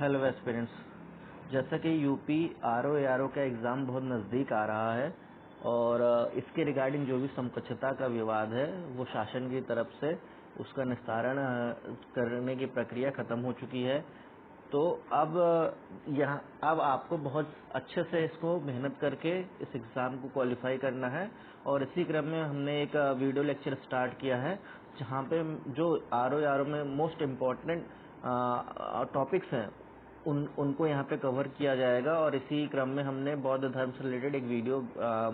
Hello aspirants, जैसा कि UP RO ARO का एग्ज़ाम बहुत नज़दीक आ रहा है और इसके रिगार्डिंग जो भी समकक्षता का विवाद है वो शासन की तरफ से उसका निस्तारण करने की प्रक्रिया ख़त्म हो चुकी है। तो अब अब आपको बहुत अच्छे से इसको मेहनत करके इस एग्ज़ाम को क्वालिफाई करना है और इसी क्रम में हमने एक वीडियो लेक्चर स्टार्ट किया है जहाँ पे जो आरओ एआरओ में मोस्ट इम्पॉर्टेंट टॉपिक्स हैं उनको यहाँ पे कवर किया जाएगा। और इसी क्रम में हमने बौद्ध धर्म से रिलेटेड एक वीडियो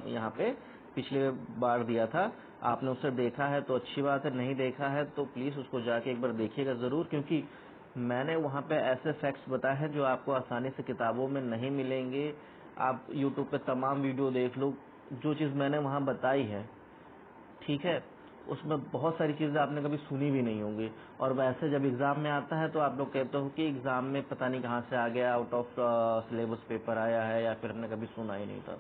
यहाँ पे पिछले बार दिया था। आपने उसे देखा है तो अच्छी बात है, नहीं देखा है तो प्लीज़ उसको जाके एक बार देखिएगा ज़रूर, क्योंकि मैंने वहाँ पे ऐसे फैक्ट्स बताए हैं जो आपको आसानी से किताबों में नहीं मिलेंगे। आप यूट्यूब पे तमाम वीडियो देख लो, जो चीज़ मैंने वहाँ बताई है, ठीक है, उसमें बहुत सारी चीज़ें आपने कभी सुनी भी नहीं होंगी। और वैसे जब एग्ज़ाम में आता है तो आप लोग कहते हो कि एग्ज़ाम में पता नहीं कहाँ से आ गया, आउट ऑफ सिलेबस पेपर आया है या फिर हमने कभी सुना ही नहीं था।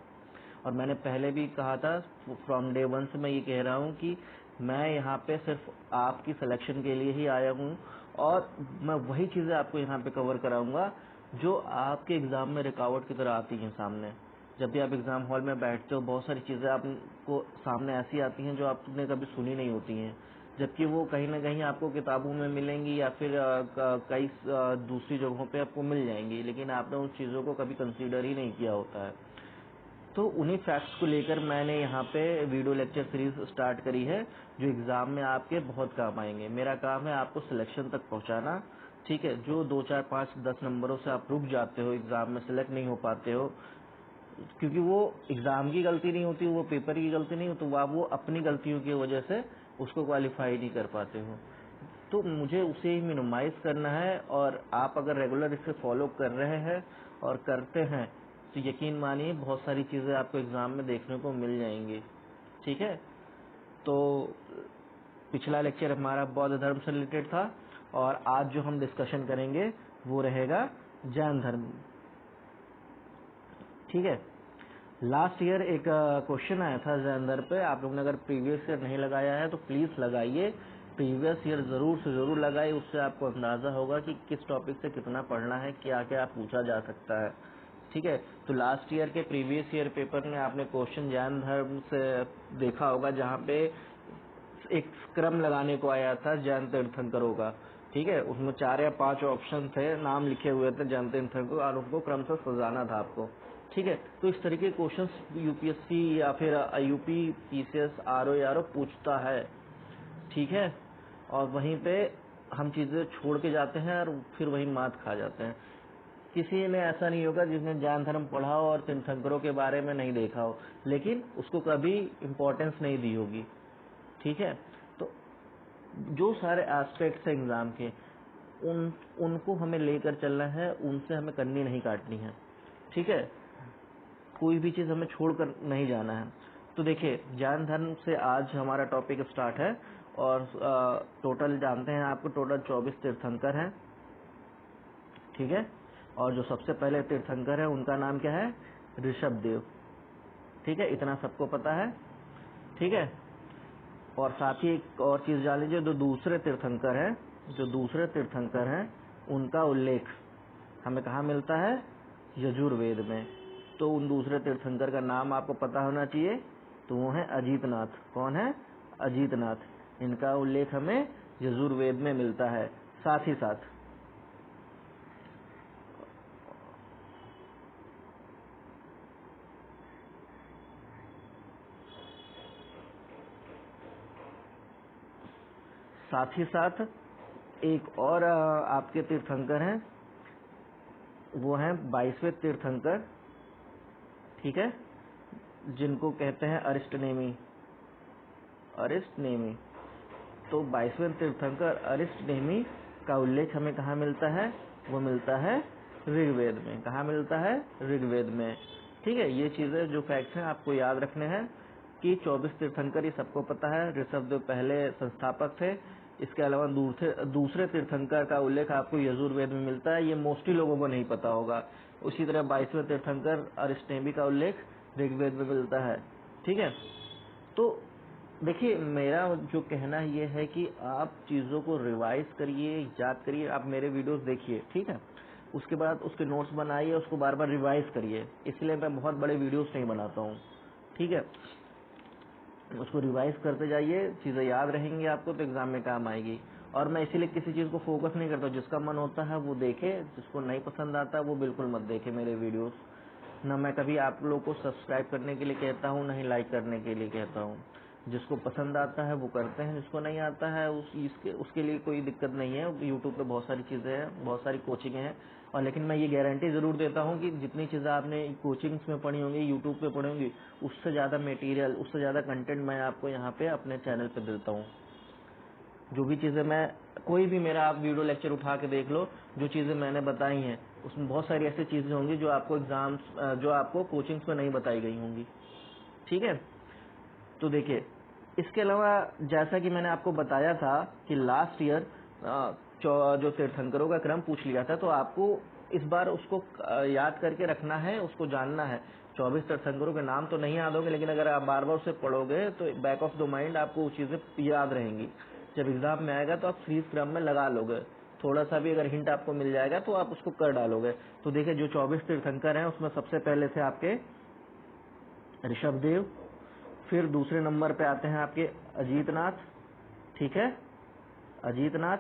और मैंने पहले भी कहा था, फ्रॉम डे वन से मैं ये कह रहा हूँ कि मैं यहाँ पे सिर्फ आपकी सिलेक्शन के लिए ही आया हूँ और मैं वही चीज़ें आपको यहाँ पे कवर कराऊंगा जो आपके एग्ज़ाम में रुकावट की तरह आती हैं सामने। जब भी आप एग्ज़ाम हॉल में बैठते हो बहुत सारी चीज़ें आपको सामने ऐसी आती हैं जो आपने कभी सुनी नहीं होती हैं, जबकि वो कहीं ना कहीं आपको किताबों में मिलेंगी या फिर कई दूसरी जगहों पे आपको मिल जाएंगी, लेकिन आपने उन चीज़ों को कभी कंसीडर ही नहीं किया होता है। तो उन्हीं फैक्ट्स को लेकर मैंने यहाँ पे वीडियो लेक्चर सीरीज स्टार्ट करी है जो एग्ज़ाम में आपके बहुत काम आएंगे। मेरा काम है आपको सिलेक्शन तक पहुँचाना, ठीक है। जो 2, 4, 5, 10 नंबरों से आप रुक जाते हो, एग्ज़ाम में सिलेक्ट नहीं हो पाते हो, क्योंकि वो एग्ज़ाम की गलती नहीं होती, वो पेपर की गलती नहीं होती, वो अपनी गलतियों की वजह से उसको क्वालिफाई नहीं कर पाते हो। तो मुझे उसे ही मिनिमाइज करना है और आप अगर रेगुलर इसे फॉलो कर रहे हैं और करते हैं तो यकीन मानिए बहुत सारी चीज़ें आपको एग्ज़ाम में देखने को मिल जाएंगी, ठीक है। तो पिछला लेक्चर हमारा बौद्ध धर्म से रिलेटेड था और आज जो हम डिस्कशन करेंगे वो रहेगा जैन धर्म, ठीक है। लास्ट ईयर एक क्वेश्चन आया था जैन धर्म पे। आप लोगों ने अगर प्रीवियस ईयर नहीं लगाया है तो प्लीज़ लगाइए, प्रीवियस ईयर ज़रूर से ज़रूर लगाइए। उससे आपको अंदाज़ा होगा कि किस टॉपिक से कितना पढ़ना है, क्या क्या पूछा जा सकता है, ठीक है। तो लास्ट ईयर के प्रीवियस ईयर पेपर में आपने क्वेश्चन जैन धर्म से देखा होगा, जहाँ पे एक क्रम लगाने को आया था जैन तीर्थंकरों का, ठीक है। उसमें 4 या 5 ऑप्शन थे, नाम लिखे हुए थे जैन तीर्थंकरों और उनको क्रम से सजाना था आपको, ठीक है। तो इस तरीके के क्वेश्चंस यूपीएससी या फिर यूपी पीसीएस आरओ एआरओ पूछता है, ठीक है। और वहीं पे हम चीज़ें छोड़ के जाते हैं और फिर वहीं मात खा जाते हैं। किसी ने ऐसा नहीं होगा जिसने जैन धर्म पढ़ा हो और तीर्थंकरों के बारे में नहीं देखा हो, लेकिन उसको कभी इम्पोर्टेंस नहीं दी होगी, ठीक है। तो जो सारे एस्पेक्ट्स हैं एग्ज़ाम के उनको हमें लेकर चलना है, उनसे हमें कन्नी नहीं काटनी है, ठीक है। कोई भी चीज़ हमें छोड़कर नहीं जाना है। तो देखिए, जैन धर्म से आज हमारा टॉपिक स्टार्ट है और टोटल जानते हैं आपको टोटल 24 तीर्थंकर हैं, ठीक है। और जो सबसे पहले तीर्थंकर है उनका नाम क्या है? ऋषभदेव, ठीक है। इतना सबको पता है, ठीक है। और साथ ही एक और चीज़ जान लीजिए, जो दूसरे तीर्थंकर हैं उनका उल्लेख हमें कहाँ मिलता है? यजुर्वेद में। तो उन दूसरे तीर्थंकर का नाम आपको पता होना चाहिए, तो वो है अजीतनाथ। कौन है? अजीतनाथ। इनका उल्लेख हमें यजुर्वेद में मिलता है। साथ ही साथ एक और आपके तीर्थंकर हैं, वो हैं 22वें तीर्थंकर, ठीक है, जिनको कहते हैं अरिष्टनेमी। तो 22वें तीर्थंकर अरिष्टनेमी का उल्लेख हमें कहाँ मिलता है? वो मिलता है ऋग्वेद में। कहाँ मिलता है? ऋग्वेद में, ठीक है। ये चीज़ें जो फैक्ट्स हैं आपको याद रखने हैं कि 24 तीर्थंकर ये सबको पता है। ऋषभदेव पहले संस्थापक थे। इसके अलावा दूसरे तीर्थंकर का उल्लेख आपको यजुर्वेद में मिलता है, ये मोस्टली लोगों को नहीं पता होगा। उसी तरह 22वें तीर्थंकर अरिष्टनेमी का उल्लेख ऋग्वेद में मिलता है, ठीक है। तो देखिए, मेरा जो कहना ये है कि आप चीज़ों को रिवाइज करिए, याद करिए, आप मेरे वीडियोस देखिए, ठीक है। उसके बाद उसके नोट्स बनाइए, उसको बार बार रिवाइज करिए। इसलिए मैं बहुत बड़े वीडियोस नहीं बनाता हूँ, ठीक है। उसको रिवाइज करते जाइए, चीज़ें याद रहेंगी आपको तो एग्जाम में काम आएगी। और मैं इसीलिए किसी चीज़ को फोकस नहीं करता, जिसका मन होता है वो देखे, जिसको नहीं पसंद आता वो बिल्कुल मत देखे मेरे वीडियोस। ना मैं कभी आप लोगों को सब्सक्राइब करने के लिए कहता हूँ, ना ही लाइक करने के लिए कहता हूँ। जिसको पसंद आता है वो करते हैं, जिसको नहीं आता है उसके लिए कोई दिक्कत नहीं है। यूट्यूब पे बहुत सारी चीज़ें हैं, बहुत सारी कोचिंगें हैं। और लेकिन मैं ये गारंटी ज़रूर देता हूँ कि जितनी चीज़ें आपने कोचिंग्स में पढ़ी होंगी, यूट्यूब पे पढ़ी होंगी, उससे ज़्यादा मटेरियल, उससे ज़्यादा कंटेंट मैं आपको यहाँ पे अपने चैनल पे देता हूँ। जो भी चीज़ें मैं, कोई भी मेरा आप वीडियो लेक्चर उठा के देख लो, जो चीज़ें मैंने बताई हैं उसमें बहुत सारी ऐसी चीज़ें होंगी जो आपको एग्जाम्स, जो आपको कोचिंग्स में नहीं बताई गई होंगी, ठीक है। तो देखिए, इसके अलावा जैसा कि मैंने आपको बताया था कि लास्ट ईयर जो तीर्थंकरों का क्रम पूछ लिया था, तो आपको इस बार उसको याद करके रखना है, उसको जानना है। 24 तीर्थंकरों के नाम तो नहीं याद होंगे, लेकिन अगर आप बार बार उसे पढ़ोगे तो बैक ऑफ द माइंड आपको वो चीज़ें याद रहेंगी। जब एग्जाम में आएगा तो आप फ्रीज क्रम में लगा लोगे, थोड़ा सा भी अगर हिंट आपको मिल जाएगा तो आप उसको कर डालोगे। तो देखिए, जो 24 तीर्थंकर हैं उसमें सबसे पहले थे आपके ऋषभदेव, फिर दूसरे नंबर पे आते हैं आपके अजीतनाथ, ठीक है, अजीतनाथ।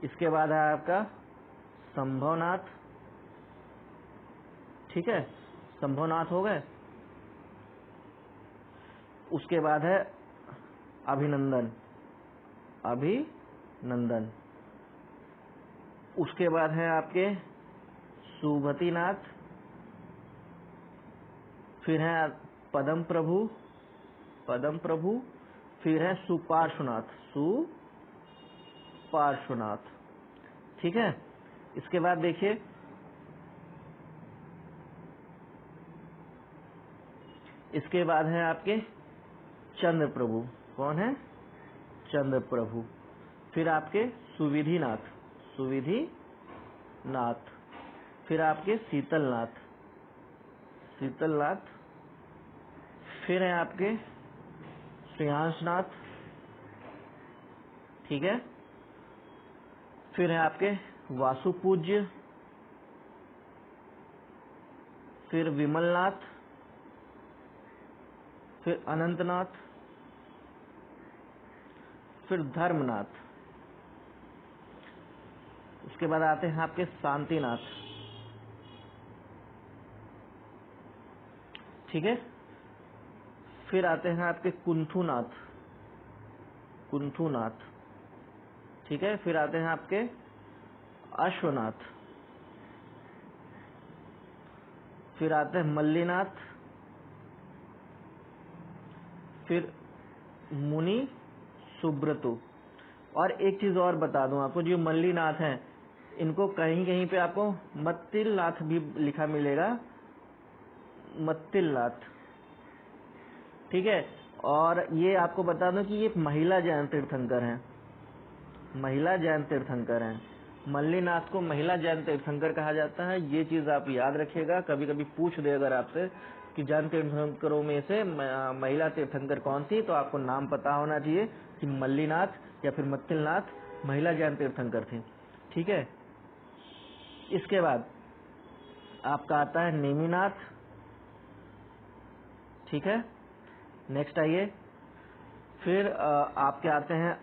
इसके बाद है आपका संभवनाथ, ठीक है, संभवनाथ हो गए। उसके बाद है अभिनंदन, अभिनंदन। उसके बाद है आपके सुभतीनाथ, फिर है पदम प्रभु, पदम प्रभु, फिर है सुपार्श्वनाथ, सुपार्श्वनाथ, ठीक है। इसके बाद देखिए, इसके बाद है आपके चंद्र प्रभु। कौन है? चंद्र प्रभु। फिर आपके सुविधिनाथ, सुविधिनाथ। फिर आपके शीतलनाथ, शीतलनाथ। फिर है आपके श्रेयांशनाथ, ठीक है। फिर है आपके वासुपूज्य, फिर विमलनाथ, फिर अनंतनाथ, फिर धर्मनाथ। उसके बाद आते हैं आपके शांतिनाथ, ठीक है। फिर आते हैं आपके कुंथुनाथ, कुंथुनाथ, ठीक है। फिर आते हैं आपके अश्वनाथ। फिर आते हैं मल्लीनाथ, फिर मुनि सुब्रतु। और एक चीज और बता दूं आपको, जो मल्लीनाथ हैं इनको कहीं कहीं पे आपको मत्तिलनाथ भी लिखा मिलेगा, मत्तिलनाथ, ठीक है। और ये आपको बता दूं कि ये महिला जैन तीर्थंकर हैं, महिला जैन तीर्थंकर हैं। मल्लीनाथ को महिला जैन तीर्थंकर कहा जाता है। ये चीज आप याद रखिएगा, कभी कभी पूछ दे अगर आपसे कि जैन तीर्थंकरों में से महिला तीर्थंकर कौन सी, तो आपको नाम पता होना चाहिए कि मल्लीनाथ या फिर मत्तिलनाथ महिला जैन तीर्थंकर थी, ठीक है। इसके बाद आपका आता है नेमिनाथ, ठीक है। नेक्स्ट आइए, फिर आपके आते हैं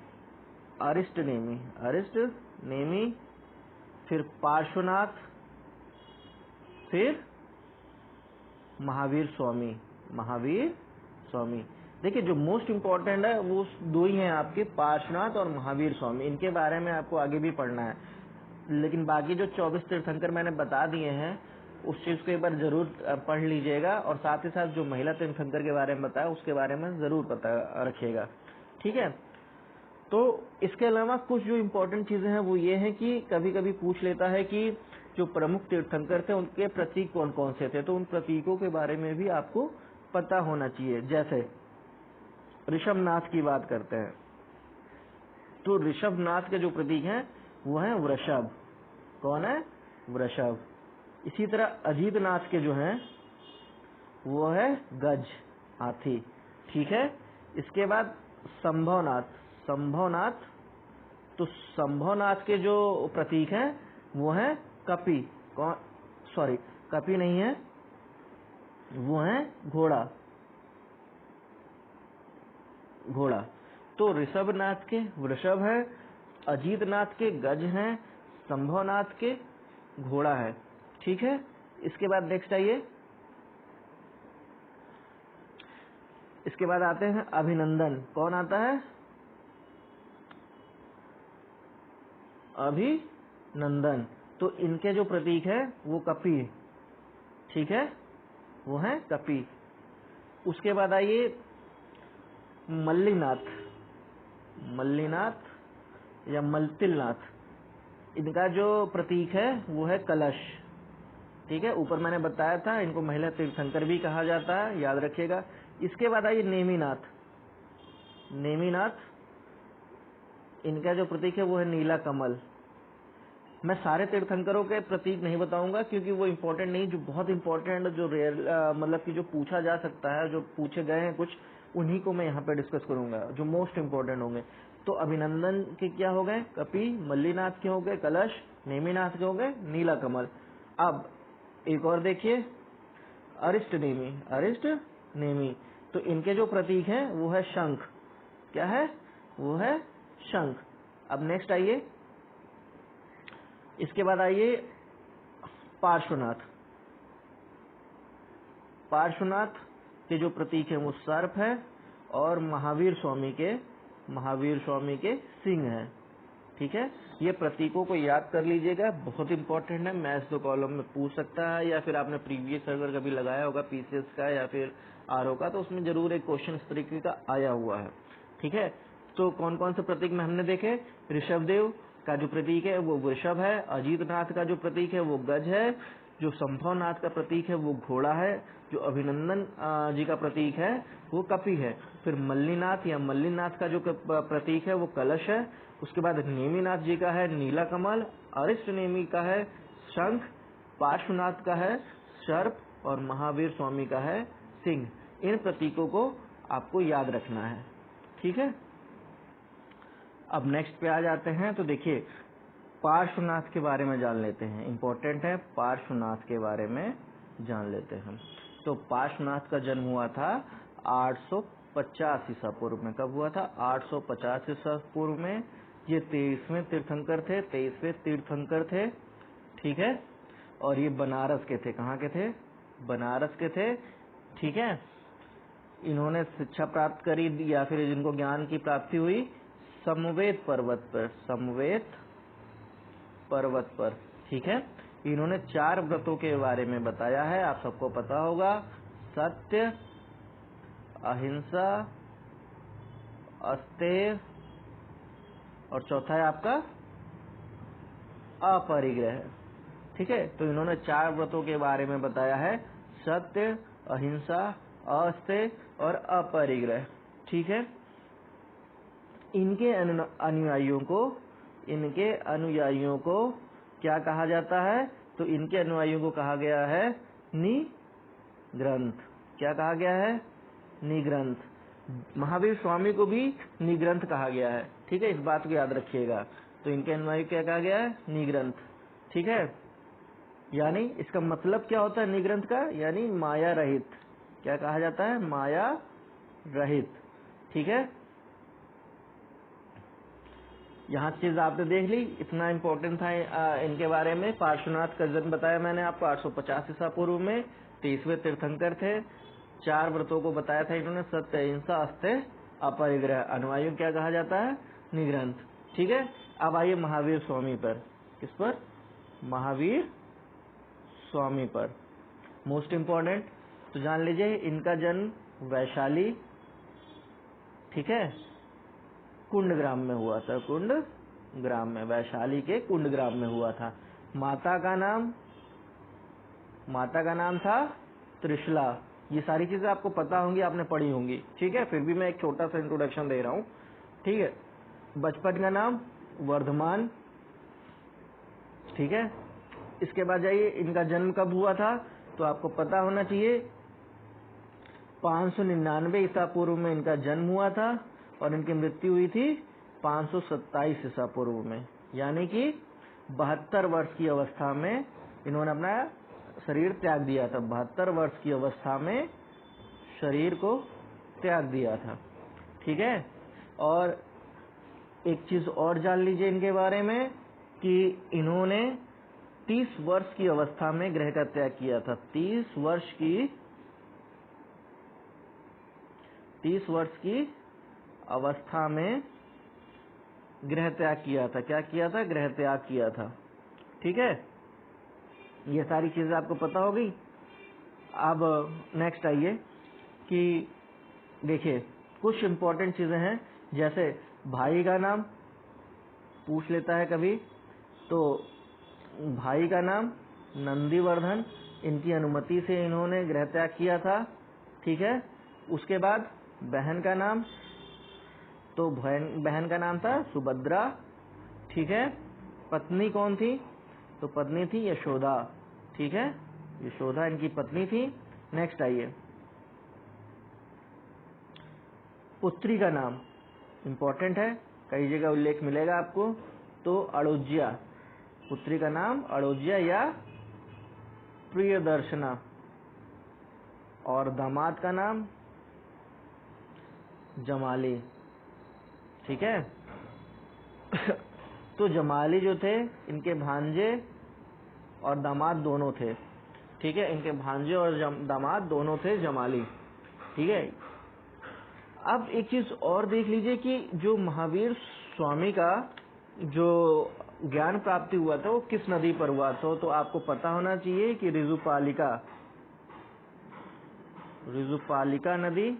अरिष्ट नेमी, अरिष्ट नेमी। फिर पार्श्वनाथ, फिर महावीर स्वामी, महावीर स्वामी। देखिए, जो मोस्ट इम्पोर्टेंट है वो दो ही हैं आपके, पार्श्वनाथ और महावीर स्वामी। इनके बारे में आपको आगे भी पढ़ना है, लेकिन बाकी जो 24 तीर्थंकर मैंने बता दिए हैं उस चीज को एक बार जरूर पढ़ लीजिएगा। और साथ ही साथ जो महिला तीर्थंकर के बारे में बताया उसके बारे में जरूर पता रखिएगा, ठीक है। तो इसके अलावा कुछ जो इम्पोर्टेंट चीजें हैं वो ये है कि कभी कभी पूछ लेता है कि जो प्रमुख तीर्थंकर थे उनके प्रतीक कौन कौन से थे, तो उन प्रतीकों के बारे में भी आपको पता होना चाहिए। जैसे ऋषभनाथ की बात करते हैं, तो ऋषभनाथ के जो प्रतीक हैं वो है वृषभ। कौन है? वृषभ। इसी तरह अजीतनाथ के जो हैं वो है गज, हाथी, ठीक है। इसके बाद संभवनाथ, संभवनाथ, तो संभवनाथ के जो प्रतीक हैं वो है कपि, कौन, सॉरी कपि नहीं है, वो है घोड़ा। घोड़ा तो ऋषभनाथ के वृषभ है, अजीतनाथ के गज है, संभवनाथ के घोड़ा है। ठीक है, इसके बाद नेक्स्ट आइए, इसके बाद आते हैं अभिनंदन। कौन आता है? अभिनंदन। तो इनके जो प्रतीक है वो कपि, ठीक है, वो है कपि। उसके बाद आइए मल्लीनाथ। मल्लीनाथ या मल्तिलनाथ, इनका जो प्रतीक है वो है कलश। ठीक है, ऊपर मैंने बताया था इनको महिला तीर्थंकर भी कहा जाता है, याद रखिएगा। इसके बाद आइए नेमिनाथ। नेमिनाथ, इनका जो प्रतीक है वो है नीला कमल। मैं सारे तीर्थंकरों के प्रतीक नहीं बताऊंगा क्योंकि वो इम्पोर्टेंट नहीं, जो बहुत इम्पोर्टेंट, जो रेयर मतलब कि जो पूछा जा सकता है, जो पूछे गए हैं कुछ, उन्हीं को मैं यहाँ पे डिस्कस करूंगा जो मोस्ट इम्पोर्टेंट होंगे। तो अभिनंदन के क्या हो गए? कपि। मल्लीनाथ के हो गए कलश। नेमिनाथ के हो गए नीला कमल। अब एक और देखिए, अरिष्ट नेमि। अरिष्ट नेमि, तो इनके जो प्रतीक हैं वो है शंख। क्या है? वो है शंख। अब नेक्स्ट आइए, इसके बाद आइए पार्श्वनाथ। पार्श्वनाथ के जो प्रतीक है वो सर्प है और महावीर स्वामी के सिंह है। ठीक है, ये प्रतीकों को याद कर लीजिएगा, बहुत इंपॉर्टेंट है। मैथ्स 2 कॉलम में पूछ सकता है, या फिर आपने प्रीवियस अगर कभी लगाया होगा पीसीएस का या फिर आरओ का, तो उसमें जरूर एक क्वेश्चन इस तरीके का आया हुआ है। ठीक है, तो कौन कौन से प्रतीक में हमने देखे? ऋषभदेव का जो प्रतीक है वो वृषभ है, अजीतनाथ का जो प्रतीक है वो गज है, जो संभवनाथ का प्रतीक है वो घोड़ा है, जो अभिनंदन जी का प्रतीक है वो कपि है। फिर मल्लीनाथ या मल्लीनाथ का जो प्रतीक है वो कलश है। उसके बाद नेमिनाथ जी का है नीला कमल, अरिष्ट नेमि का है शंख, पार्श्वनाथ का है सर्प और महावीर स्वामी का है सिंह। इन प्रतीकों को आपको याद रखना है। ठीक है, अब नेक्स्ट पे आ जाते हैं। तो देखिए, पार्श्वनाथ के बारे में जान लेते हैं, इम्पोर्टेंट है, पार्श्वनाथ के बारे में जान लेते हैं। तो पार्श्वनाथ का जन्म हुआ था 850 ईसा पूर्व में। कब हुआ था? 850 ईसा पूर्व में। ये 23वें तीर्थंकर थे, 23वें तीर्थंकर थे। ठीक है, और ये बनारस के थे। कहाँ के थे? बनारस के थे। ठीक है, इन्होंने शिक्षा प्राप्त करी या फिर जिनको ज्ञान की प्राप्ति हुई समवेत पर्वत पर। समवेत पर्वत पर। ठीक है, इन्होंने 4 व्रतों के बारे में बताया है, आप सबको पता होगा। सत्य, अहिंसा, अस्तेय और चौथा है आपका अपरिग्रह। ठीक है, तो इन्होंने 4 व्रतों के बारे में बताया है, सत्य, अहिंसा, अस्तेय और अपरिग्रह। ठीक है, इनके अनुयायियों को क्या कहा जाता है? तो इनके अनुयायियों को कहा गया है निग्रंथ। क्या कहा गया है? निग्रंथ। महावीर स्वामी को भी निग्रंथ कहा गया है। ठीक है, इस बात को याद रखिएगा। तो इनके अनुयायी क्या कहा गया है? निग्रंथ। ठीक है, यानी इसका मतलब क्या होता है निग्रंथ का? यानी माया रहित। क्या कहा जाता है? माया रहित। ठीक है, यहाँ चीज आपने देख ली, इतना इम्पोर्टेंट था इनके बारे में। पार्श्वनाथ का जन्म बताया मैंने आपको 850 ईसा पूर्व में, 23वें तीर्थंकर थे। 4 व्रतों को बताया था इन्होंने, सत्य, अहिंसा, अस्तेय, अपरिग्रह। अनुयायी क्या कहा जाता है? निग्रंथ। ठीक है, अब आइए महावीर स्वामी पर। किस पर? महावीर स्वामी पर, मोस्ट इम्पोर्टेंट। तो जान लीजिए, इनका जन्म वैशाली, ठीक है, कुंडग्राम में हुआ था। कुंडग्राम में, वैशाली के कुंडग्राम में हुआ था। माता का नाम था त्रिशला। ये सारी चीजें आपको पता होंगी, आपने पढ़ी होंगी। ठीक है, फिर भी मैं एक छोटा सा इंट्रोडक्शन दे रहा हूँ। ठीक है, बचपन का नाम वर्धमान। ठीक है, इसके बाद जाइए, इनका जन्म कब हुआ था? तो आपको पता होना चाहिए, 599 ईसा पूर्व में इनका जन्म हुआ था और इनकी मृत्यु हुई थी 527 ईसा पूर्व में। यानी कि 72 वर्ष की अवस्था में इन्होंने अपना शरीर त्याग दिया था। 72 वर्ष की अवस्था में शरीर को त्याग दिया था। ठीक है। और एक चीज और जान लीजिए इनके बारे में कि इन्होंने 30 वर्ष की अवस्था में ग्रह का त्याग किया था। 30 वर्ष की अवस्था में ग्रह त्याग किया था। क्या किया था? ग्रह त्याग किया था। ठीक है, ये सारी चीजें आपको पता होगी। अब नेक्स्ट आइए कि देखिए कुछ इंपॉर्टेंट चीजें हैं, जैसे भाई का नाम पूछ लेता है कभी, तो भाई का नाम नंदीवर्धन, इनकी अनुमति से इन्होंने गृह त्याग किया था। ठीक है। उसके बाद बहन का नाम, तो बहन का नाम था सुभद्रा। ठीक है। पत्नी कौन थी? तो पत्नी थी यशोदा। ठीक है, यशोदा इनकी पत्नी थी। नेक्स्ट आइए, पुत्री का नाम इंपॉर्टेंट है, कई जगह उल्लेख मिलेगा आपको। तो अड़ोज्या, पुत्री का नाम अड़ोज्या या प्रियदर्शना। और दामाद का नाम जमाली। ठीक है। तो जमाली जो थे इनके भांजे और दामाद दोनों थे। ठीक है, इनके भांजे और दामाद दोनों थे जमाली। ठीक है। अब एक चीज और देख लीजिए कि जो महावीर स्वामी का जो ज्ञान प्राप्ति हुआ था वो किस नदी पर हुआ था। तो आपको पता होना चाहिए कि ऋजुपालिका नदी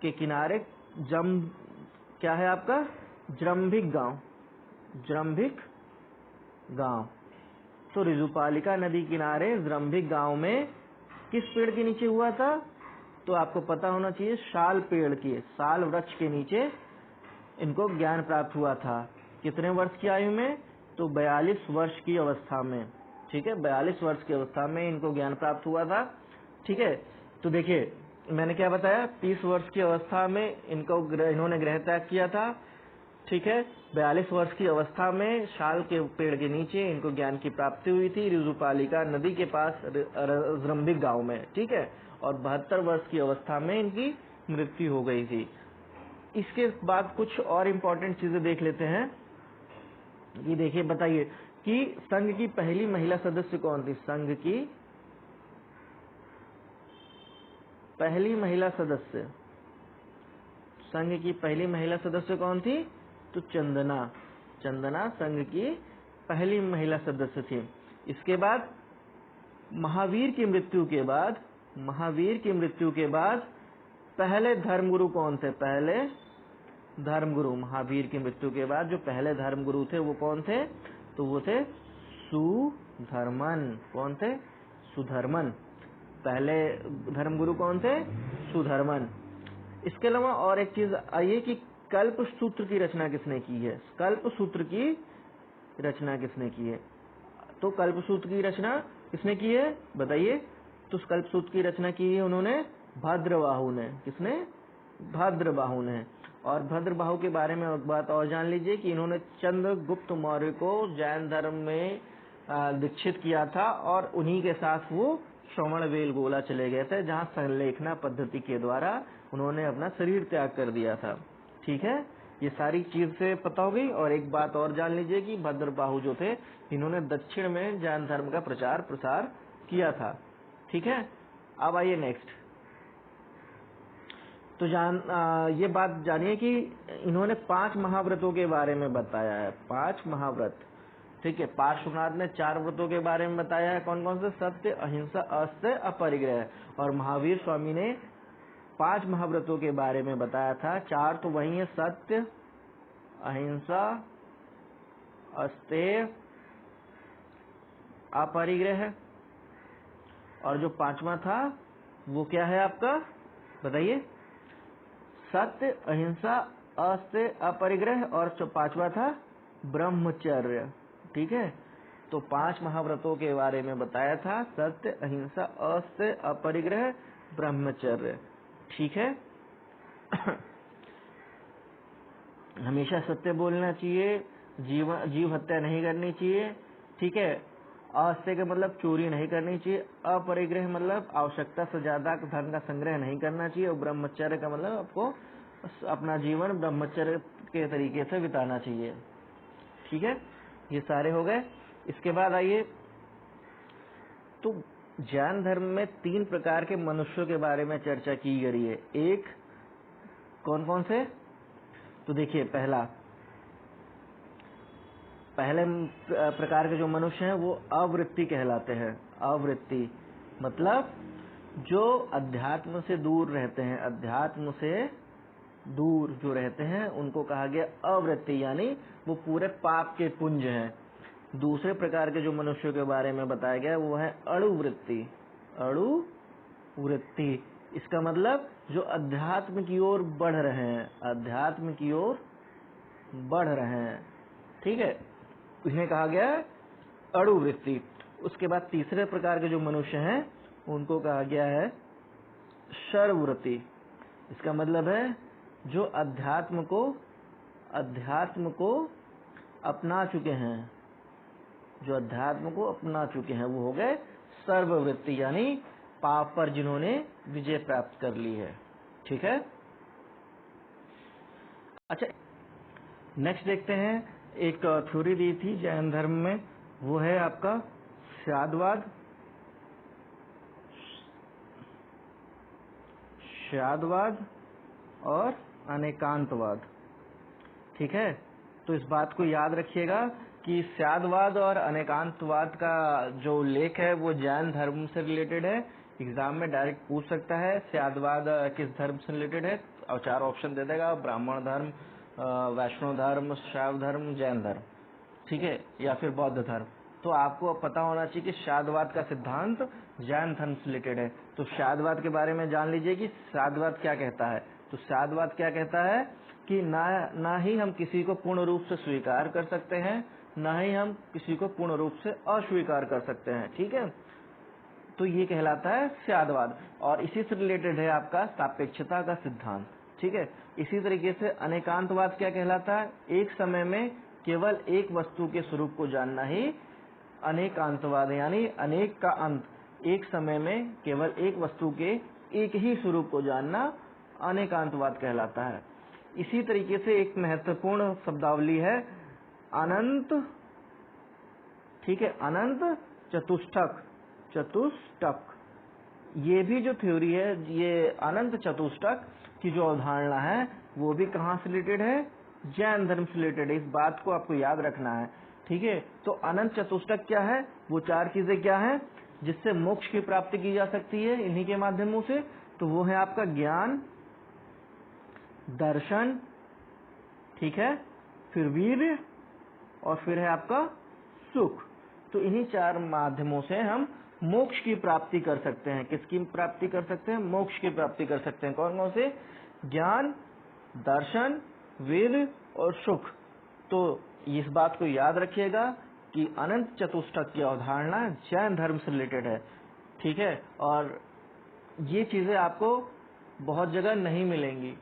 के किनारे क्या है आपका? जृंभिक गांव। तो ऋजुपालिका नदी किनारे जृंभिक गांव में किस पेड़ के नीचे हुआ था? तो आपको पता होना चाहिए साल वृक्ष के नीचे इनको ज्ञान प्राप्त हुआ था। कितने वर्ष की आयु में? तो 42 वर्ष की अवस्था में। ठीक है, 42 वर्ष की अवस्था में इनको ज्ञान प्राप्त हुआ था। ठीक है। तो देखिए मैंने क्या बताया, 30 वर्ष की अवस्था में इन्होंने गृह त्याग किया था। ठीक है। 42 वर्ष की अवस्था में शाल के पेड़ के नीचे इनको ज्ञान की प्राप्ति हुई थी, ऋजुपालिका नदी के पास जृंभिक गांव में। ठीक है। और 72 वर्ष की अवस्था में इनकी मृत्यु हो गई थी। इसके बाद कुछ और इम्पोर्टेंट चीजें देख लेते हैं कि देखिए बताइए कि संघ की पहली महिला सदस्य कौन थी? संघ की पहली महिला सदस्य कौन थी? तो चंदना संघ की पहली महिला सदस्य थी। इसके बाद महावीर की मृत्यु के बाद पहले धर्मगुरु कौन थे? महावीर की मृत्यु के बाद जो पहले धर्मगुरु थे वो कौन थे? तो वो थे सुधर्मन। कौन थे? सुधर्मन। पहले धर्मगुरु कौन थे? सुधर्मन। इसके अलावा और एक चीज आइए कि कल्प सूत्र की रचना किसने की है? तो कल्प सूत्र की रचना किसने की है बताइए? तो कल्प सूत्र की रचना की है उन्होंने भद्रबाहु ने। किसने? भद्रबाहु ने। और भद्रबाहु के बारे में एक बात और जान लीजिए कि इन्होंने चंद्रगुप्त मौर्य को जैन धर्म में दीक्षित किया था और उन्हीं के साथ वो श्रवणबेलगोला चले गए थे, जहाँ संलेखना पद्धति के द्वारा उन्होंने अपना शरीर त्याग कर दिया था। ठीक है, ये सारी चीज से पता हो गई। और एक बात और जान लीजिए कि भद्रबाहु जो थे इन्होंने दक्षिण में जैन धर्म का प्रचार प्रसार किया था। ठीक है। अब आइए नेक्स्ट। तो ये बात जानिए कि इन्होंने 5 महाव्रतों के बारे में बताया है। 5 महाव्रत। ठीक है। पार्श्वनाथ ने 4 व्रतों के बारे में बताया है। कौन कौन से? सत्य, अहिंसा, अस्तेय, अपरिग्रह। और महावीर स्वामी ने 5 महाव्रतों के बारे में बताया था। 4 तो वही है, सत्य, अहिंसा, अस्तेय, अपरिग्रह। और जो 5वां था वो क्या है आपका? बताइए। सत्य, अहिंसा, अस्तेय, अपरिग्रह। और जो 5वां था ब्रह्मचर्य। ठीक है। तो 5 महाव्रतों के बारे में बताया था। सत्य, अहिंसा, अस्तेय, अपरिग्रह, ब्रह्मचर्य। ठीक है। हमेशा सत्य बोलना चाहिए, जीव हत्या नहीं करनी चाहिए, ठीक है। अहस्य का मतलब चोरी नहीं करनी चाहिए, अपरिग्रह मतलब आवश्यकता से ज्यादा धन का संग्रह नहीं करना चाहिए, और ब्रह्मचर्य का मतलब आपको अपना जीवन ब्रह्मचर्य के तरीके से बिताना चाहिए। ठीक है, ये सारे हो गए। इसके बाद आइए, तो जैन धर्म में 3 प्रकार के मनुष्यों के बारे में चर्चा की गई है। एक, कौन कौन से? तो देखिए, पहले प्रकार के जो मनुष्य हैं वो अवृत्ति कहलाते हैं। अवृत्ति मतलब जो अध्यात्म से दूर रहते हैं, अध्यात्म से दूर जो रहते हैं उनको कहा गया अवृत्ति, यानी वो पूरे पाप के पुंज हैं। दूसरे प्रकार के जो मनुष्यों के बारे में बताया गया वो है अणुवृत्ति। अणुवृत्ति इसका मतलब जो अध्यात्म की ओर बढ़ रहे हैं, अध्यात्म की ओर बढ़ रहे हैं। ठीक है, इन्हें कहा गया है अणुवृत्ति। उसके बाद तीसरे प्रकार के जो मनुष्य हैं उनको कहा गया है शरवृत्ति। इसका मतलब है जो अध्यात्म को अपना चुके हैं, जो अध्यात्म को अपना चुके हैं वो हो गए सर्ववृत्ति, यानी पाप पर जिन्होंने विजय प्राप्त कर ली है। ठीक है। अच्छा, नेक्स्ट देखते हैं, एक थ्योरी दी थी जैन धर्म में, वो है आपका स्यादवाद और अनेकांतवाद। ठीक है, तो इस बात को याद रखिएगा कि स्यादवाद और अनेकांतवाद का जो उल्लेख है वो जैन धर्म से रिलेटेड है। एग्जाम में डायरेक्ट पूछ सकता है स्यादवाद किस धर्म से रिलेटेड है, और 4 ऑप्शन दे देगा, ब्राह्मण धर्म, वैष्णव धर्म, शैव धर्म, जैन धर्म। ठीक है, या फिर बौद्ध धर्म। तो आपको पता होना चाहिए कि स्यादवाद का सिद्धांत जैन धर्म से रिलेटेड है। तो स्यादवाद के बारे में जान लीजिए कि स्यादवाद क्या कहता है। तो स्यादवाद क्या कहता है कि ना ही हम किसी को पूर्ण रूप से स्वीकार कर सकते हैं, ना ही हम किसी को पूर्ण रूप से अस्वीकार कर सकते हैं। ठीक है, तो ये कहलाता है स्यादवाद, और इसी से रिलेटेड है आपका सापेक्षता का सिद्धांत। ठीक है, इसी तरीके से अनेकांतवाद क्या कहलाता है? एक समय में केवल एक वस्तु के स्वरूप को जानना ही अनेकांतवाद, यानी अनेक का अंत, एक समय में केवल एक वस्तु के एक ही स्वरूप को जानना अनेकांतवाद कहलाता है। इसी तरीके से एक महत्वपूर्ण शब्दावली है अनंत। ठीक है, अनंत चतुष्टक। ये भी जो थ्योरी है, ये अनंत चतुष्टक की जो अवधारणा है वो भी कहाँ से रिलेटेड है? जैन धर्म से रिलेटेड है। इस बात को आपको याद रखना है। ठीक है, तो अनंत चतुष्टक क्या है? वो 4 चीजें क्या है जिससे मोक्ष की प्राप्ति की जा सकती है इन्हीं के माध्यमों से? तो वो है आपका ज्ञान, दर्शन, ठीक है, फिर वीर्य, और फिर है आपका सुख। तो इन्हीं 4 माध्यमों से हम मोक्ष की प्राप्ति कर सकते हैं। किसकी प्राप्ति कर सकते हैं? मोक्ष की प्राप्ति कर सकते हैं। कौन कौन से? ज्ञान, दर्शन, वीर्य और सुख। तो इस बात को याद रखिएगा कि अनंत चतुष्टक की अवधारणा जैन धर्म से रिलेटेड है। ठीक है, और ये चीजें आपको बहुत जगह नहीं मिलेंगी।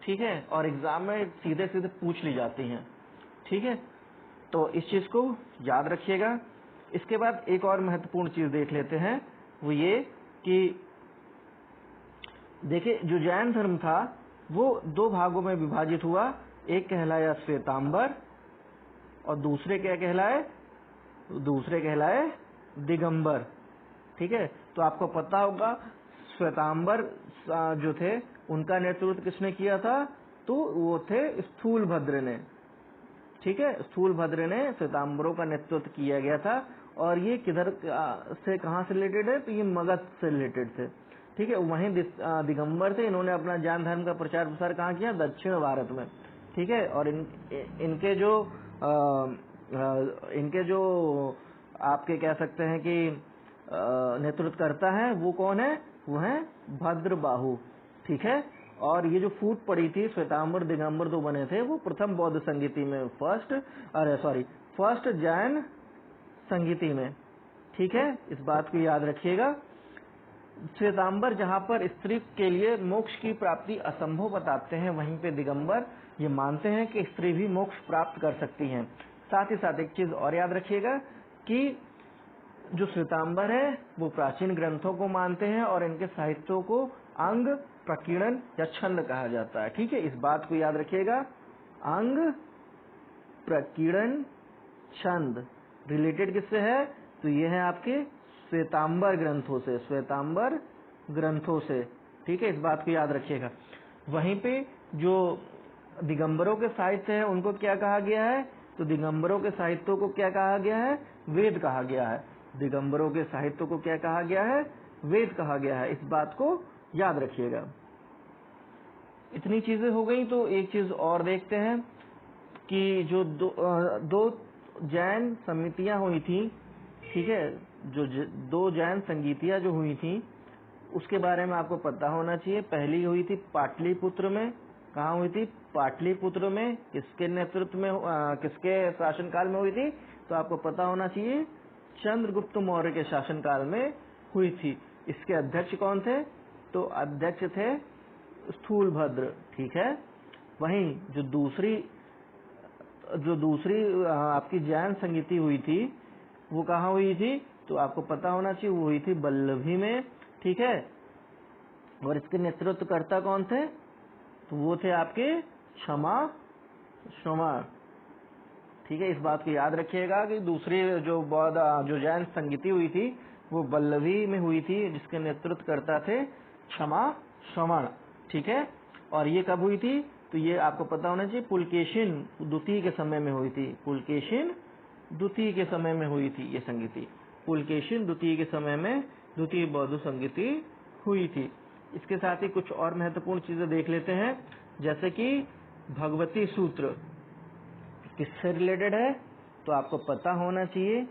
ठीक है, और एग्जाम में सीधे सीधे पूछ ली जाती हैं। ठीक है, तो इस चीज को याद रखिएगा। इसके बाद एक और महत्वपूर्ण चीज देख लेते हैं, वो ये कि देखिए जो जैन धर्म था वो 2 भागों में विभाजित हुआ। एक कहलाया श्वेतांबर और दूसरे क्या कहलाए? दूसरे कहलाए दिगंबर। ठीक है, तो आपको पता होगा श्वेतांबर जो थे उनका नेतृत्व किसने किया था? तो वो थे स्थूलभद्र ने। ठीक है, स्थूलभद्र ने श्वेतांबरों का नेतृत्व किया गया था, और ये किधर से कहाँ से रिलेटेड है? तो ये मगध से रिलेटेड थे। ठीक है, वहीं दिगंबर थे, इन्होंने अपना जैन धर्म का प्रचार प्रसार कहाँ किया? दक्षिण भारत में। ठीक है, और इनके जो आपके कह सकते हैं कि नेतृत्व करता है वो कौन है? वो है भद्रबाहु। ठीक है, और ये जो फूट पड़ी थी श्वेतांबर दिगंबर 2 बने थे, वो प्रथम बौद्ध संगीति में फर्स्ट जैन संगीति में। ठीक है, इस बात को याद रखिएगा। श्वेतांबर जहाँ पर स्त्री के लिए मोक्ष की प्राप्ति असंभव बताते हैं, वहीं पे दिगंबर ये मानते हैं कि स्त्री भी मोक्ष प्राप्त कर सकती हैं। साथ ही साथ एक चीज और याद रखिएगा कि जो श्वेतांबर है वो प्राचीन ग्रंथों को मानते हैं और इनके साहित्यों को अंग, प्रकीर्णन या छंद कहा जाता है। ठीक है, इस बात को याद रखिएगा। अंग, प्रकीर्णन, छंद रिलेटेड किससे है? तो ये है आपके श्वेतांबर ग्रंथों से, श्वेतांबर ग्रंथों से। ठीक है, इस बात को याद रखिएगा। वहीं पे जो दिगंबरों के साहित्य है उनको क्या कहा गया है? तो दिगंबरों के साहित्यों को क्या कहा गया है? वेद कहा गया है। दिगंबरों के साहित्य को क्या कहा गया है? वेद कहा गया है। इस बात को याद रखिएगा। इतनी चीजें हो गई, तो एक चीज और देखते हैं कि जो दो जैन समितियां हुई थी, ठीक है, जो दो जैन संगीतियां जो हुई थी उसके बारे में आपको पता होना चाहिए। पहली हुई थी पाटलिपुत्र में। कहाँ हुई थी? पाटलिपुत्र में। किसके नेतृत्व में, किसके शासनकाल में हुई थी? तो आपको पता होना चाहिए चंद्रगुप्त मौर्य के शासनकाल में हुई थी। इसके अध्यक्ष कौन थे? तो अध्यक्ष थे स्थूलभद्र। ठीक है। वहीं जो दूसरी आपकी जैन संगीति हुई थी वो कहाँ हुई थी? तो आपको पता होना चाहिए वो हुई थी बल्लभी में। ठीक है, और इसके नेतृत्वकर्ता कौन थे? तो वो थे आपके क्षमा। ठीक है, इस बात को याद रखिएगा कि दूसरी जो जैन संगीति हुई थी वो बल्लभी में हुई थी, जिसके नेतृत्वकर्ता थे क्षमा। ठीक है, और ये कब हुई थी? तो ये आपको पता होना चाहिए पुलकेशिन द्वितीय के समय में हुई थी। पुलकेशिन द्वितीय के समय में हुई थी ये संगीति। पुलकेशिन द्वितीय के समय में द्वितीय बौद्ध संगीति हुई थी। इसके साथ ही कुछ और महत्वपूर्ण चीजें देख लेते हैं, जैसे कि भगवती सूत्र किससे रिलेटेड है? तो आपको पता होना चाहिए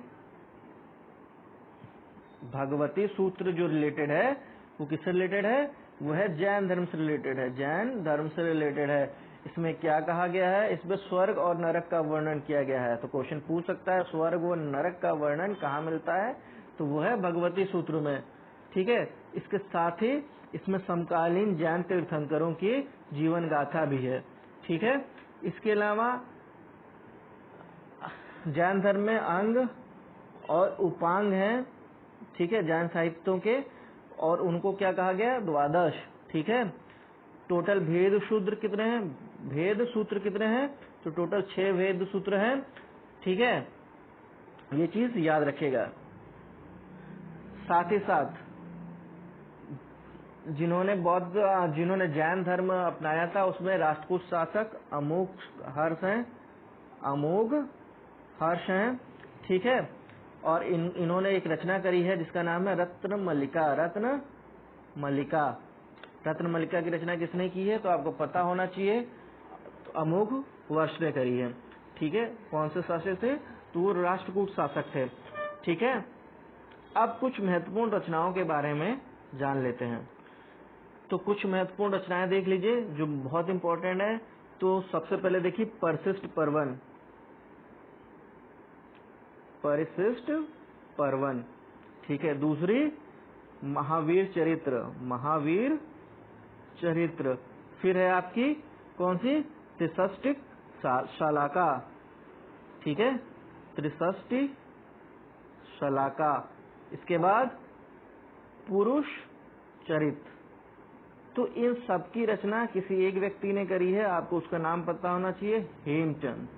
भगवती सूत्र जो रिलेटेड है वो किससे रिलेटेड है? वो है जैन धर्म से रिलेटेड है। जैन धर्म से रिलेटेड है। इसमें क्या कहा गया है? इसमें स्वर्ग और नरक का वर्णन किया गया है। तो क्वेश्चन पूछ सकता है स्वर्ग और नरक का वर्णन कहाँ मिलता है? तो वो है भगवती सूत्र में। ठीक है, इसके साथ ही इसमें समकालीन जैन तीर्थंकरों की जीवन गाथा भी है। ठीक है, इसके अलावा जैन धर्म में अंग और उपांग हैं। ठीक है, जैन साहित्यों के, और उनको क्या कहा गया? द्वादश। ठीक है, टोटल भेद सूत्र कितने हैं? भेद सूत्र कितने हैं? तो टोटल 6 भेद सूत्र हैं। ठीक है, ये चीज याद रखिएगा। साथ ही साथ जिन्होंने जैन धर्म अपनाया था उसमें राष्ट्रकूट शासक अमोघ हर्ष हैं। ठीक है, और इन्होंने एक रचना करी है जिसका नाम है रत्न मल्लिका की रचना किसने की है? तो आपको पता होना चाहिए तो अमोघ वर्ष ने करी है। ठीक है, कौन से शासक थे? तो वो राष्ट्रकूट शासक थे। ठीक है, अब कुछ महत्वपूर्ण रचनाओं के बारे में जान लेते हैं। तो कुछ महत्वपूर्ण रचनाएं देख लीजिए जो बहुत इंपॉर्टेंट है। तो सबसे पहले देखिए परिशिष्ट पर्वन। ठीक है, दूसरी महावीर चरित्र। फिर है आपकी कौन सी? त्रिषष्टि शलाका। ठीक है, त्रिषष्टि शलाका। इसके बाद पुरुष चरित्र। तो इन सब की रचना किसी एक व्यक्ति ने करी है, आपको उसका नाम पता होना चाहिए, हेमचंद।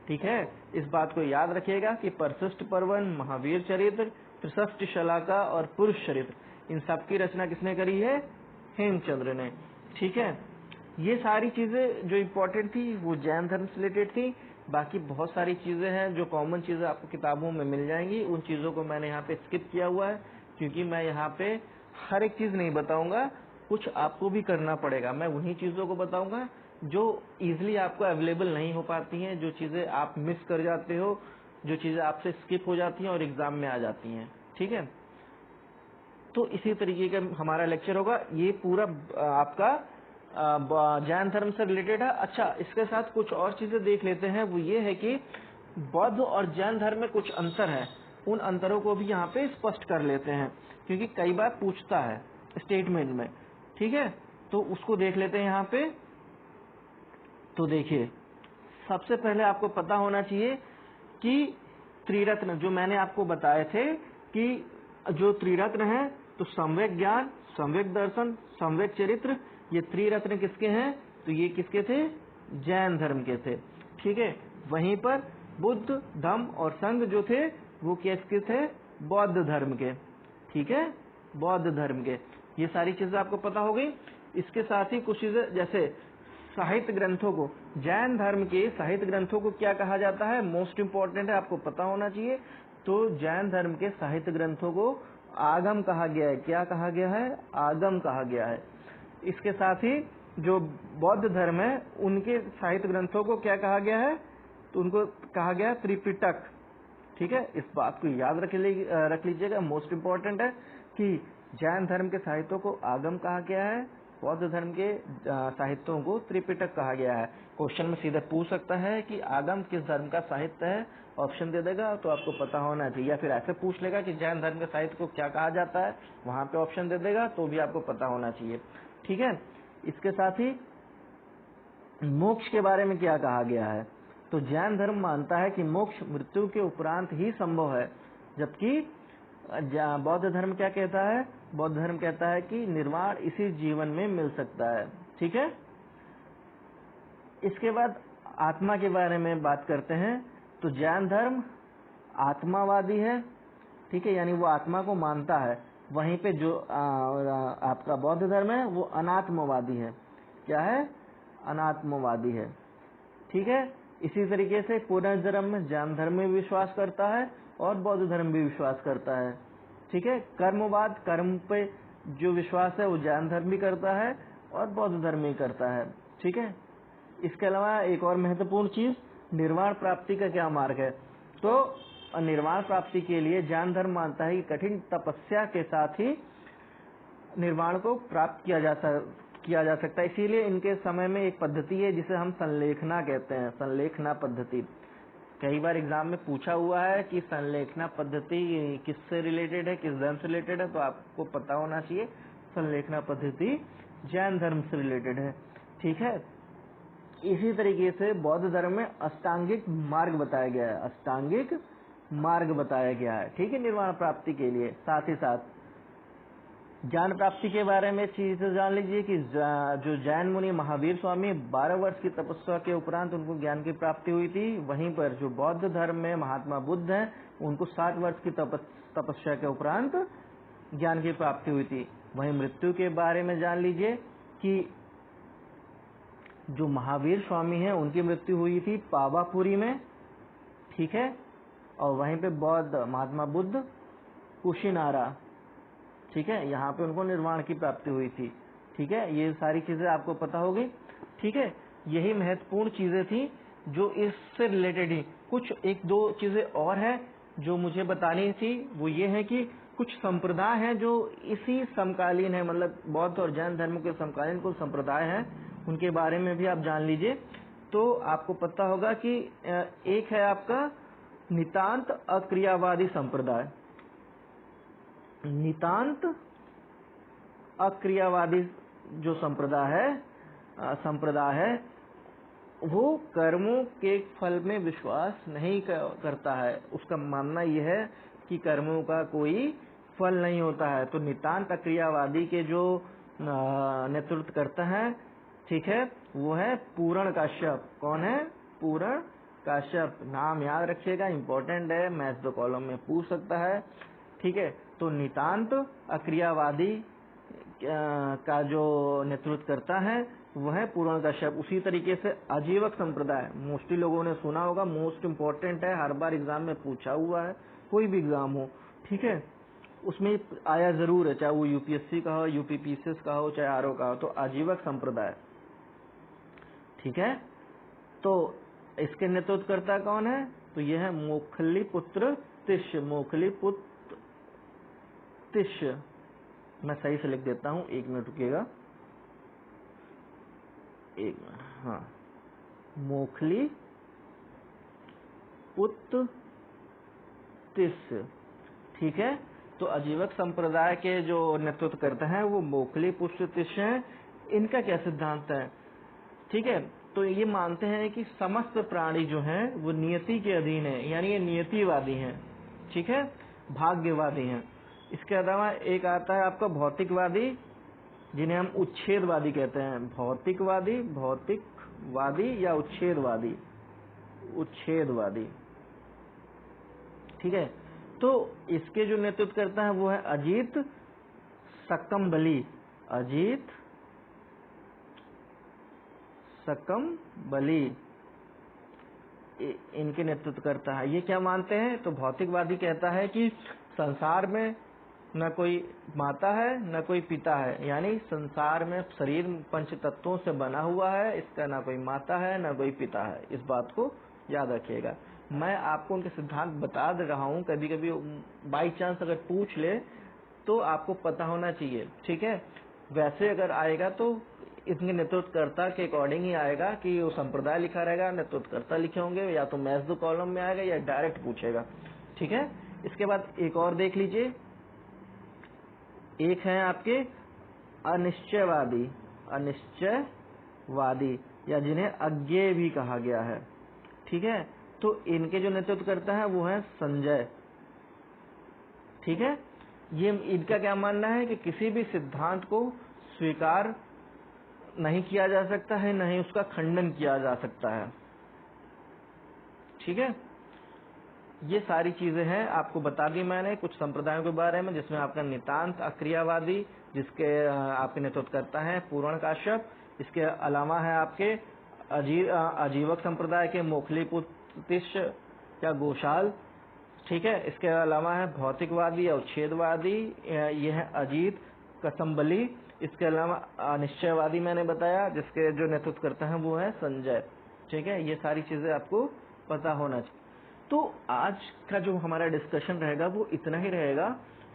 ठीक है, इस बात को याद रखिएगा कि परिशिष्ट पर्वन, महावीर चरित्र, त्रिषष्टि शलाका और पुरुष चरित्र, इन सब की रचना किसने करी है? हेमचंद्र ने। ठीक है, ये सारी चीजें जो इम्पोर्टेंट थी वो जैन धर्म से रिलेटेड थी। बाकी बहुत सारी चीजें हैं जो कॉमन चीजें आपको किताबों में मिल जाएंगी। उन चीजों को मैंने यहाँ पे स्किप किया हुआ है क्योंकि मैं यहाँ पे हर एक चीज नहीं बताऊंगा, कुछ आपको भी करना पड़ेगा। मैं उन्हीं चीजों को बताऊंगा जो इजीली आपको अवेलेबल नहीं हो पाती हैं, जो चीजें आप मिस कर जाते हो, जो चीजें आपसे स्किप हो जाती हैं और एग्जाम में आ जाती हैं। ठीक है, तो इसी तरीके का हमारा लेक्चर होगा। ये पूरा आपका जैन धर्म से रिलेटेड है। अच्छा, इसके साथ कुछ और चीजें देख लेते हैं। वो ये है कि बौद्ध और जैन धर्म में कुछ अंतर है, उन अंतरों को भी यहाँ पे स्पष्ट कर लेते हैं क्योंकि कई बार पूछता है स्टेटमेंट में। ठीक है, तो उसको देख लेते हैं यहाँ पे। तो देखिए, सबसे पहले आपको पता होना चाहिए कि त्रिरत्न जो मैंने आपको बताए थे कि जो त्रिरत्न है, तो सम्यक ज्ञान, सम्यक दर्शन, सम्यक चरित्र, ये त्रिरत्न किसके हैं? तो ये किसके थे? जैन धर्म के थे। ठीक है। वहीं पर बुद्ध, धम्म और संघ जो थे वो किसके थे? बौद्ध धर्म के। ठीक है, बौद्ध धर्म के। ये सारी चीजें आपको पता हो गई। इसके साथ ही कुछ चीजें, जैसे साहित्य ग्रंथों को, जैन धर्म के साहित्य ग्रंथों को क्या कहा जाता है? मोस्ट इंपॉर्टेंट है, आपको पता होना चाहिए। तो जैन धर्म के साहित्य ग्रंथों को आगम कहा गया है। क्या कहा गया है? आगम कहा गया है। इसके साथ ही जो बौद्ध धर्म है उनके साहित्य ग्रंथों को क्या कहा गया है? तो उनको कहा गया त्रिपिटक। ठीक है, इस बात को याद रख लीजिएगा, मोस्ट इंपॉर्टेंट है कि जैन धर्म के साहित्यों को आगम कहा गया है, बौद्ध धर्म के साहित्यों को त्रिपिटक कहा गया है। क्वेश्चन में सीधे पूछ सकता है कि आगम किस धर्म का साहित्य है, ऑप्शन दे देगा तो आपको पता होना चाहिए, या फिर ऐसे पूछ लेगा कि जैन धर्म के साहित्य को क्या कहा जाता है, वहां पे ऑप्शन दे देगा तो भी आपको पता होना चाहिए। ठीक है। इसके साथ ही मोक्ष के बारे में क्या कहा गया है? तो जैन धर्म मानता है कि मोक्ष मृत्यु के उपरांत ही संभव है, जबकि बौद्ध धर्म क्या कहता है? बौद्ध धर्म कहता है कि निर्वाण इसी जीवन में मिल सकता है। ठीक है। इसके बाद आत्मा के बारे में बात करते हैं। तो जैन धर्म आत्मावादी है। ठीक है, यानी वो आत्मा को मानता है। वहीं पे जो आपका बौद्ध धर्म है वो अनात्मवादी है। क्या है? अनात्मवादी है। ठीक है। इसी तरीके से पुनर्जन्म में जैन धर्म में विश्वास करता है और बौद्ध धर्म भी विश्वास करता है। ठीक है। कर्मवाद, कर्म पे जो विश्वास है वो जैन धर्म भी करता है और बौद्ध धर्म भी करता है। ठीक है। इसके अलावा एक और महत्वपूर्ण चीज, निर्वाण प्राप्ति का क्या मार्ग है? तो निर्वाण प्राप्ति के लिए जैन धर्म मानता है कि कठिन तपस्या के साथ ही निर्वाण को प्राप्त किया जा सकता है। इसीलिए इनके समय में एक पद्धति है जिसे हम संलेखना कहते हैं, संलेखना पद्धति। कई बार एग्जाम में पूछा हुआ है कि संलेखना पद्धति किससे रिलेटेड है, किस धर्म से रिलेटेड है, तो आपको पता होना चाहिए संलेखना पद्धति जैन धर्म से रिलेटेड है। ठीक है। इसी तरीके से बौद्ध धर्म में अष्टांगिक मार्ग बताया गया है, अष्टांगिक मार्ग बताया गया है। ठीक है, निर्वाण प्राप्ति के लिए। साथ ही साथ ज्ञान प्राप्ति के बारे में चीज जान लीजिए कि जो जैन मुनि महावीर स्वामी 12 वर्ष की तपस्या के उपरांत उनको ज्ञान की प्राप्ति हुई थी। वहीं पर जो बौद्ध धर्म में महात्मा बुद्ध हैं उनको 7 वर्ष की तपस्या के उपरांत ज्ञान की प्राप्ति हुई थी। वहीं मृत्यु के बारे में जान लीजिए कि जो महावीर स्वामी हैं उनकी मृत्यु हुई थी पावापुरी में। ठीक है। और वहीं पे बौद्ध महात्मा बुद्ध कुशीनारा, ठीक है, यहाँ पे उनको निर्वाण की प्राप्ति हुई थी। ठीक है, ये सारी चीजें आपको पता होगी। ठीक है, यही महत्वपूर्ण चीजें थी जो इससे रिलेटेड ही। कुछ एक दो चीजें और है जो मुझे बतानी थी, वो ये है कि कुछ संप्रदाय हैं जो इसी समकालीन है, मतलब बौद्ध और जैन धर्म के समकालीन कुछ संप्रदाय हैं, उनके बारे में भी आप जान लीजिए। तो आपको पता होगा कि एक है आपका नितांत अक्रियावादी संप्रदाय। नितांत अक्रियावादी जो संप्रदाय है वो कर्मों के फल में विश्वास नहीं करता है। उसका मानना यह है कि कर्मों का कोई फल नहीं होता है। तो नितांत अक्रियावादी के जो नेतृत्व करता है, ठीक है, वो है पूर्ण काश्यप। कौन है? पूर्ण काश्यप। नाम याद रखिएगा, इंपॉर्टेंट है, मैथ्स दो कॉलम में पूछ सकता है। ठीक है। तो नितांत अक्रियावादी का जो नेतृत्व करता है वह है पूर्ण काश्यप। उसी तरीके से आजीवक संप्रदाय, मोस्टली लोगों ने सुना होगा, मोस्ट इम्पोर्टेंट है, हर बार एग्जाम में पूछा हुआ है, कोई भी एग्जाम हो। ठीक है, उसमें आया जरूर है, चाहे वो यूपीएससी का हो, यूपीपीसीएस का हो, चाहे आरओ का हो। तो आजीवक संप्रदाय, ठीक है। तो इसके नेतृत्व करता कौन है? तो यह है मोखली पुत्र तिष्य। मोखली पुत्र तिष्य, मैं सही से लिख देता हूँ, 1 मिनट रुकिएगा, 1 मिनट। हाँ, मोखली पुत्र तिष्य। ठीक है। तो आजीवक संप्रदाय के जो नेतृत्व करते हैं वो मोखली पुत्र तिष्य हैं। इनका क्या सिद्धांत है? ठीक है, तो ये मानते हैं कि समस्त प्राणी जो हैं वो नियति के अधीन है, यानी ये नियतिवादी हैं, ठीक है, भाग्यवादी हैं। इसके अलावा एक आता है आपका भौतिकवादी, जिन्हें हम उच्छेदवादी कहते हैं। भौतिकवादी या उच्छेदवादी, उच्छेदवादी, ठीक है। तो इसके जो नेतृत्व करता है वो है अजीत सकम्बली, अजीत सकम्बली इनके नेतृत्व करता है। ये क्या मानते हैं? तो भौतिकवादी कहता है कि संसार में न कोई माता है न कोई पिता है, यानी संसार में शरीर पंच तत्वों से बना हुआ है, इसका ना कोई माता है न कोई पिता है। इस बात को याद रखिएगा। मैं आपको उनके सिद्धांत बता दे रहा हूँ, कभी कभी बाई चांस अगर पूछ ले तो आपको पता होना चाहिए, ठीक है। वैसे अगर आएगा तो इनके नेतृत्वकर्ता के अकॉर्डिंग ही आएगा कि वो संप्रदाय लिखा रहेगा, नेतृत्वकर्ता लिखे होंगे, या तो मैच द कॉलम में आएगा या डायरेक्ट पूछेगा, ठीक है। इसके बाद एक और देख लीजिए, एक है आपके अनिश्चयवादी, अनिश्चयवादी या जिन्हें अज्ञेय भी कहा गया है, ठीक है। तो इनके जो नेतृत्व करता है वो है संजय, ठीक है। ये इनका क्या मानना है कि किसी भी सिद्धांत को स्वीकार नहीं किया जा सकता है, नहीं उसका खंडन किया जा सकता है, ठीक है। ये सारी चीजें हैं, आपको बता दी मैंने कुछ संप्रदायों के बारे में, जिसमें आपका नितांत अक्रियावादी, जिसके आपके नेतृत्व करता है पूर्ण काश्यप। इसके अलावा है आपके अजीवक संप्रदाय के मोखली पुतिश या गोशाल, ठीक है। इसके अलावा है भौतिकवादी या उच्छेदवादी, यह है अजीत कसम्बली। इसके अलावा अनिश्चयवादी मैंने बताया, जिसके जो नेतृत्व करता है वो है संजय, ठीक है। ये सारी चीजें आपको पता होना चाहिए। तो आज का जो हमारा डिस्कशन रहेगा वो इतना ही रहेगा,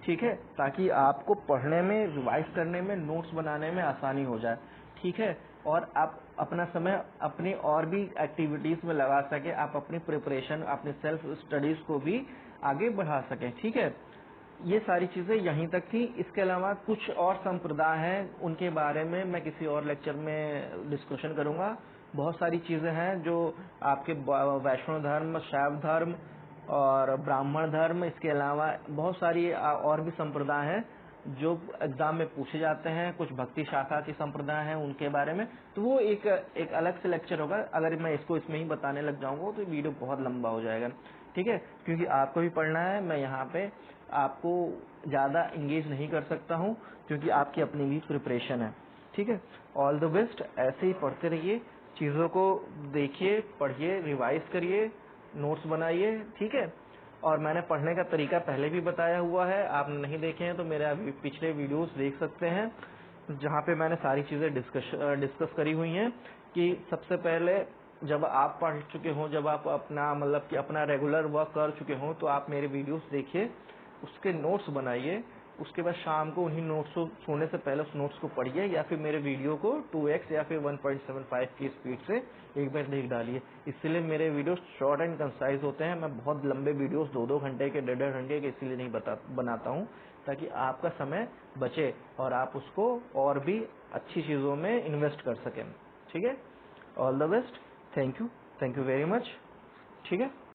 ठीक है, ताकि आपको पढ़ने में, रिवाइज करने में, नोट्स बनाने में आसानी हो जाए, ठीक है। और आप अपना समय अपनी और भी एक्टिविटीज में लगा सके, आप अपनी प्रिपरेशन, अपनी सेल्फ स्टडीज को भी आगे बढ़ा सकें, ठीक है। ये सारी चीजें यहीं तक थी। इसके अलावा कुछ और संप्रदाय हैं, उनके बारे में मैं किसी और लेक्चर में डिस्कशन करूंगा। बहुत सारी चीजें हैं जो आपके वैष्णव धर्म, शैव धर्म और ब्राह्मण धर्म, इसके अलावा बहुत सारी और भी संप्रदाय हैं जो एग्जाम में पूछे जाते हैं। कुछ भक्ति शाखा के संप्रदाय हैं, उनके बारे में तो वो एक अलग से लेक्चर होगा। अगर मैं इसको इसमें ही बताने लग जाऊंगा तो वीडियो बहुत लंबा हो जाएगा, ठीक है। क्योंकि आपको भी पढ़ना है, मैं यहाँ पे आपको ज्यादा इंगेज नहीं कर सकता हूँ, क्योंकि आपकी अपनी भी प्रिपरेशन है, ठीक है। All the best. ऐसे ही पढ़ते रहिए, चीजों को देखिए, पढ़िए, रिवाइज करिए, नोट्स बनाइए, ठीक है। और मैंने पढ़ने का तरीका पहले भी बताया हुआ है, आप नहीं देखे हैं तो मेरे पिछले वीडियोस देख सकते हैं, जहाँ पे मैंने सारी चीजें डिस्कस करी हुई हैं। कि सबसे पहले जब आप पढ़ चुके हो, जब आप अपना मतलब कि अपना रेगुलर वर्क कर चुके हो, तो आप मेरे वीडियोस देखिए, उसके नोट्स बनाइए, उसके बाद शाम को उन्हीं नोट्स को, सोने से पहले उस नोट्स को पढ़िए, या फिर मेरे वीडियो को 2x या फिर 1.75 की स्पीड से एक बार देख डालिए। इसलिए मेरे वीडियोस शॉर्ट एंड कंसाइज होते हैं। मैं बहुत लंबे वीडियोस 2-2 घंटे के, 1.5 घंटे के इसलिए नहीं बनाता हूँ, ताकि आपका समय बचे और आप उसको और भी अच्छी चीज़ों में इन्वेस्ट कर सकें, ठीक है। All the best. Thank you very much, ठीक है।